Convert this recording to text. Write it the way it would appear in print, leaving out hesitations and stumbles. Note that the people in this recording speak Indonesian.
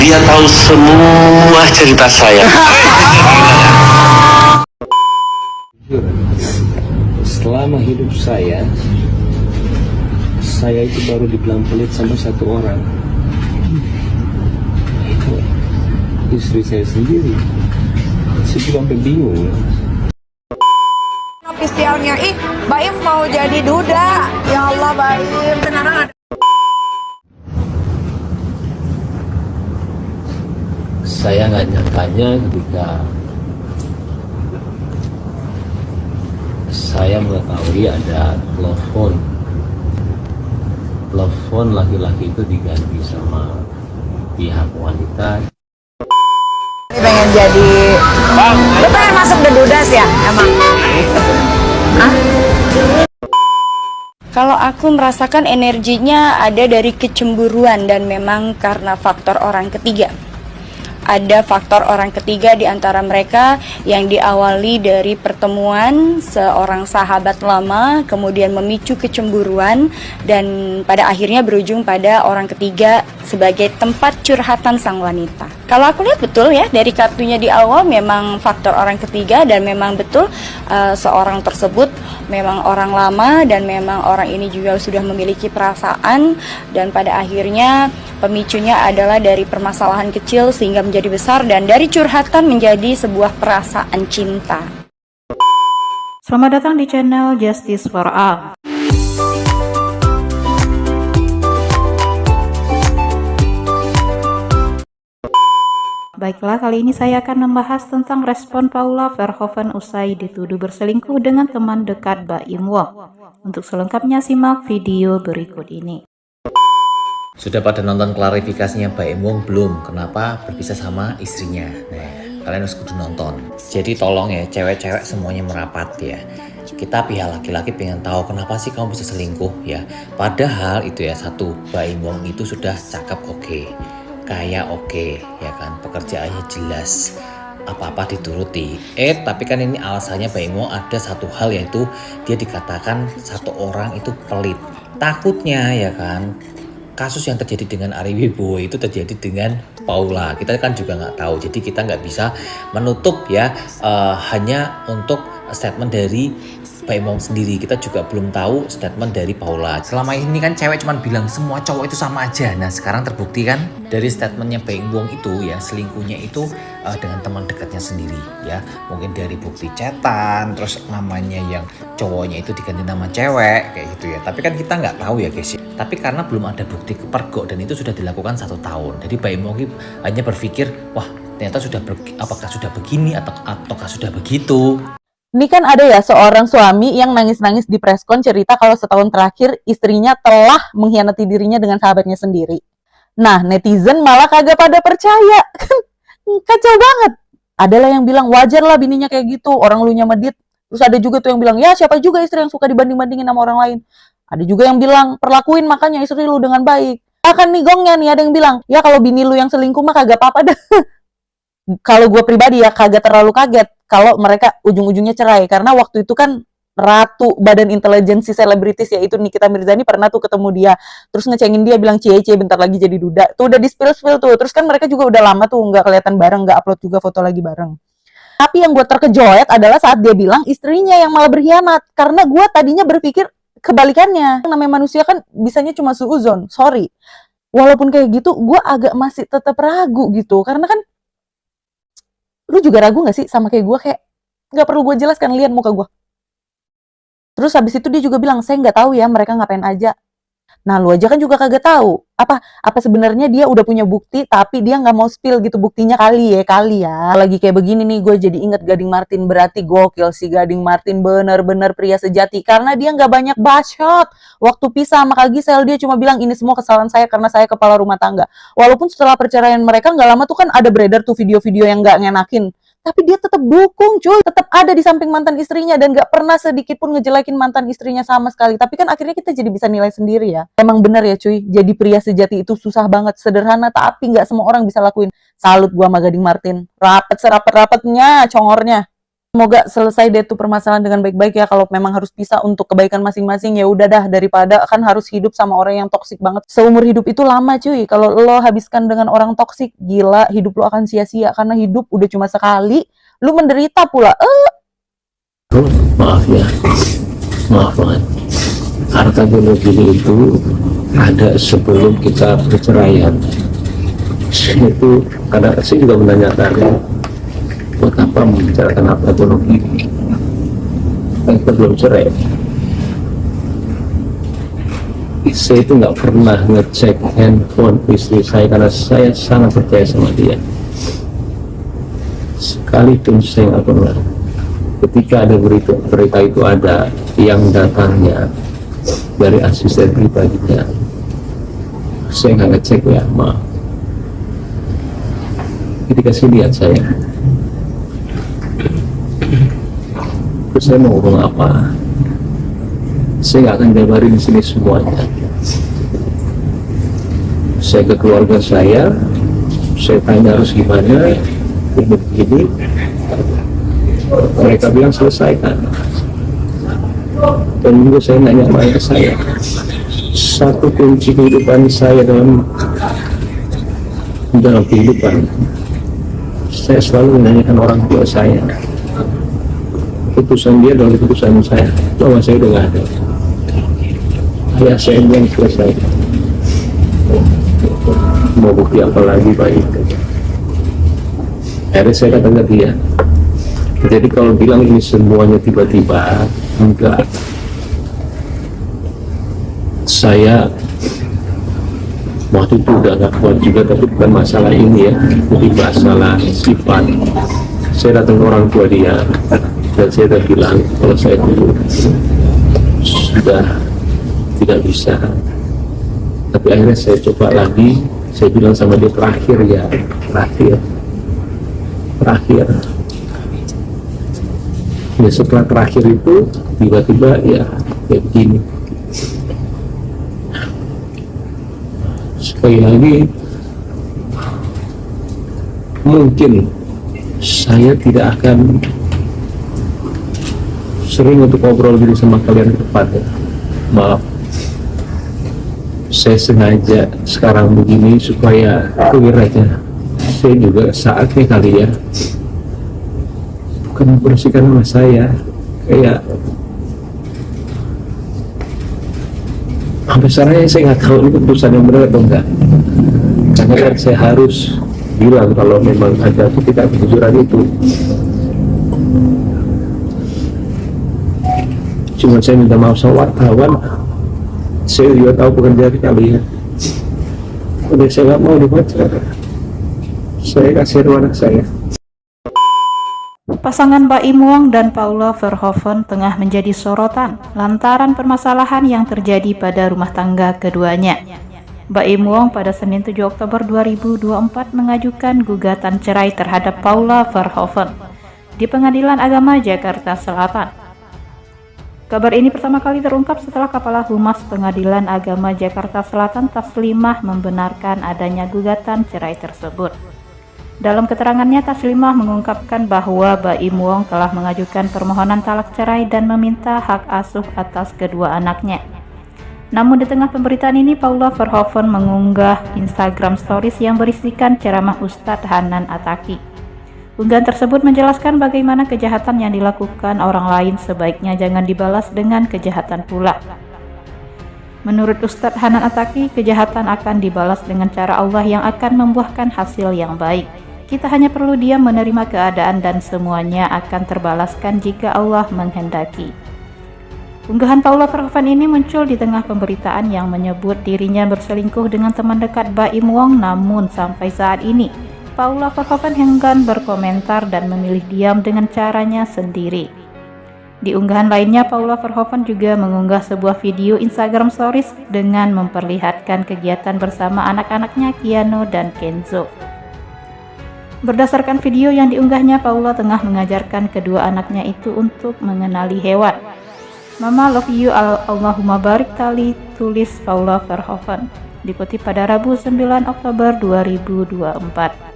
Dia tahu semua cerita saya. Selama hidup saya itu baru dibilang pelit sama satu orang. Itu istri saya sendiri. Saya juga sampai bingung. Ofisialnya, Baim mau jadi duda. Ya Allah, Baim beneran. Saya nggak nyangkanya ketika saya mengetahui ada telepon laki-laki itu diganti sama pihak wanita. Pengen jadi, lu pengen masuk The Dudas ya, emang? Hah? Kalau aku merasakan energinya ada dari kecemburuan dan memang karena faktor orang ketiga. Ada faktor orang ketiga di antara mereka yang diawali dari pertemuan seorang sahabat lama, kemudian memicu kecemburuan dan pada akhirnya berujung pada orang ketiga sebagai tempat curhatan sang wanita. Kalau aku lihat betul ya, dari kartunya di awal memang faktor orang ketiga dan memang betul seorang tersebut memang orang lama dan memang orang ini juga sudah memiliki perasaan dan pada akhirnya pemicunya adalah dari permasalahan kecil sehingga menjadi besar dan dari curhatan menjadi sebuah perasaan cinta. Selamat datang di channel Justice for All. Baiklah, kali ini saya akan membahas tentang respon Paula Verhoeven usai dituduh berselingkuh dengan teman dekat Baim Wong. Untuk selengkapnya simak video berikut ini. Sudah pada nonton klarifikasinya Baim Wong belum? Kenapa berpisah sama istrinya? Nah, kalian harus kudu nonton. Jadi tolong ya, cewek-cewek semuanya merapat ya. Kita pihak laki-laki pengen tahu kenapa sih kamu bisa selingkuh ya. Padahal itu ya, satu, Baim Wong itu sudah cakep oke, kaya oke, ya kan, pekerjaannya jelas, apa-apa dituruti. Tapi kan ini alasannya Baim Wong ada satu hal, yaitu dia dikatakan satu orang itu pelit. Takutnya ya kan, kasus yang terjadi dengan Ari Wibowo itu terjadi dengan Paula. Kita kan juga nggak tahu, jadi kita nggak bisa menutup ya hanya untuk statement dari Baim Wong sendiri. Kita juga belum tahu statement dari Paula. Selama ini kan cewek cuma bilang semua cowok itu sama aja. Nah sekarang terbukti kan dari statementnya Baim Wong itu ya, selingkuhnya itu dengan teman dekatnya sendiri ya. Mungkin dari bukti chatan, terus namanya yang cowoknya itu diganti nama cewek kayak gitu ya. Tapi kan kita nggak tahu ya guys ya. Tapi karena belum ada bukti kepergok dan itu sudah dilakukan 1 tahun. Jadi Baim Wong hanya berpikir, wah ternyata apakah sudah begini ataukah sudah begitu. Ini kan ada ya seorang suami yang nangis-nangis di preskon cerita kalau setahun terakhir istrinya telah mengkhianati dirinya dengan sahabatnya sendiri. Nah, netizen malah kagak pada percaya. Kacau banget. Adalah yang bilang wajar lah bininya kayak gitu, orang lunya medit. Terus ada juga tuh yang bilang, ya siapa juga istri yang suka dibanding-bandingin sama orang lain. Ada juga yang bilang, perlakuin makanya istri lu dengan baik. Akan nih gongnya nih, ada yang bilang, ya kalau bini lu yang selingkuh mah kagak apa-apa dah. Kalau gue pribadi ya kagak terlalu kaget kalau mereka ujung-ujungnya cerai, karena waktu itu kan ratu badan intelijensi selebritis yaitu Nikita Mirzani pernah tuh ketemu dia, terus ngecengin dia bilang cie bentar lagi jadi duda, tuh udah di spill tuh. Terus kan mereka juga udah lama tuh nggak kelihatan bareng, nggak upload juga foto lagi bareng. Tapi yang gue terkejoet adalah saat dia bilang istrinya yang malah berkhianat, karena gue tadinya berpikir kebalikannya. Namanya manusia kan bisanya cuma suuzon, sorry. Walaupun kayak gitu, gue agak masih tetap ragu gitu, karena kan lu juga ragu gak sih sama kayak gue, kayak gak perlu gue jelaskan, lihat muka gue. Terus habis itu dia juga bilang, saya gak tahu ya mereka ngapain aja. Nah lu aja kan juga kagak tahu apa sebenarnya dia udah punya bukti tapi dia nggak mau spill gitu buktinya, kali ya. Lagi kayak begini nih gue jadi inget Gading Martin. Berarti gokil si Gading Martin, bener-bener pria sejati karena dia nggak banyak bacot. Waktu pisah sama Kak Gisel dia cuma bilang ini semua kesalahan saya karena saya kepala rumah tangga. Walaupun setelah perceraian mereka nggak lama tuh kan ada beredar tuh video-video yang nggak ngenakin, tapi dia tetap dukung cuy, tetap ada di samping mantan istrinya dan gak pernah sedikit pun ngejelekin mantan istrinya sama sekali. Tapi kan akhirnya kita jadi bisa nilai sendiri ya. Emang bener ya cuy, jadi pria sejati itu susah banget, sederhana tapi gak semua orang bisa lakuin. Salut gua sama Gading Martin, rapet serapet-rapetnya congornya. Semoga selesai deh tuh permasalahan dengan baik-baik ya. Kalau memang harus pisah untuk kebaikan masing-masing, ya udah dah, daripada kan harus hidup sama orang yang toksik banget. Seumur hidup itu lama cuy. Kalau lo habiskan dengan orang toksik, gila, hidup lo akan sia-sia karena hidup udah cuma sekali. Lu menderita pula. Maaf ya, maaf banget. Harta bunuh diri itu ada sebelum kita perceraian. Itu kadang saya juga menanyakan, buat apa membicarakan harta bunuh diri? Kan kita belum cerai. Saya itu nggak pernah ngecek handphone istri saya karena saya sangat percaya sama dia. Sekalipun saya nggak pernah. Ketika ada berita itu ada yang datangnya dari asisten pribadinya, saya nggak ngecek ya, maaf. Ketika saya lihat saya, terus saya mau ngomong apa? Saya nggak akan jabarin di sini semuanya. Saya ke keluarga saya tanya harus gimana, begini. Mereka bilang selesaikan. Dan juga saya nanya sama ayah saya, satu kunci kehidupan saya dalam kehidupan, saya selalu menanyakan orang tua saya. Keputusan dia adalah keputusan saya. Mama saya udah nggak ada. Ayah saya bilang selesai. Mau bukti apa lagi baik? Akhirnya saya kata ke dia, jadi kalau bilang ini semuanya tiba-tiba, enggak. Saya waktu itu udah gak kuat juga, tapi bukan masalah ini ya, jadi masalah sifat. Saya datang ke orang tua dia, dan saya udah bilang kalau saya dulu sudah tidak bisa. Tapi akhirnya saya coba lagi, saya bilang sama dia terakhir. Ya setelah terakhir itu tiba-tiba ya kayak begini. Sekali lagi, mungkin saya tidak akan sering untuk ngobrol diri sama kalian ke depan ya. Maaf, saya sengaja sekarang begini supaya clear aja. Saya juga saatnya kali ya, bukan membersihkan nama saya, kayak sampai sekarang saya nggak tahu ini keputusan yang benar atau enggak, karena kan saya harus bilang kalau memang ada ketidakjujuran itu. Cuma saya minta maaf sama wartawan, saya juga tahu pekerjaan kalian. Udah saya nggak mau dibaca, saya kasih ruang anak saya. Pasangan Baim Wong dan Paula Verhoeven tengah menjadi sorotan lantaran permasalahan yang terjadi pada rumah tangga keduanya. Baim Wong pada Senin 7 Oktober 2024 mengajukan gugatan cerai terhadap Paula Verhoeven di Pengadilan Agama Jakarta Selatan. Kabar ini pertama kali terungkap setelah Kepala Humas Pengadilan Agama Jakarta Selatan Taslimah membenarkan adanya gugatan cerai tersebut. Dalam keterangannya, Taslimah mengungkapkan bahwa Baim Wong telah mengajukan permohonan talak cerai dan meminta hak asuh atas kedua anaknya. Namun di tengah pemberitaan ini, Paula Verhoeven mengunggah Instagram Stories yang berisikan ceramah Ustadz Hanan Attaqi. Unggahan tersebut menjelaskan bagaimana kejahatan yang dilakukan orang lain sebaiknya jangan dibalas dengan kejahatan pula. Menurut Ustadz Hanan Attaqi, kejahatan akan dibalas dengan cara Allah yang akan membuahkan hasil yang baik. Kita hanya perlu diam menerima keadaan dan semuanya akan terbalaskan jika Allah menghendaki. Unggahan Paula Verhoeven ini muncul di tengah pemberitaan yang menyebut dirinya berselingkuh dengan teman dekat Baim Wong, namun sampai saat ini Paula Verhoeven enggan berkomentar dan memilih diam dengan caranya sendiri. Di unggahan lainnya, Paula Verhoeven juga mengunggah sebuah video Instagram Stories dengan memperlihatkan kegiatan bersama anak-anaknya Kiano dan Kenzo. Berdasarkan video yang diunggahnya, Paula tengah mengajarkan kedua anaknya itu untuk mengenali hewan. Mama love you, Allahumma barik tali, tulis Paula Verhoeven. Dikutip pada Rabu 9 Oktober 2024.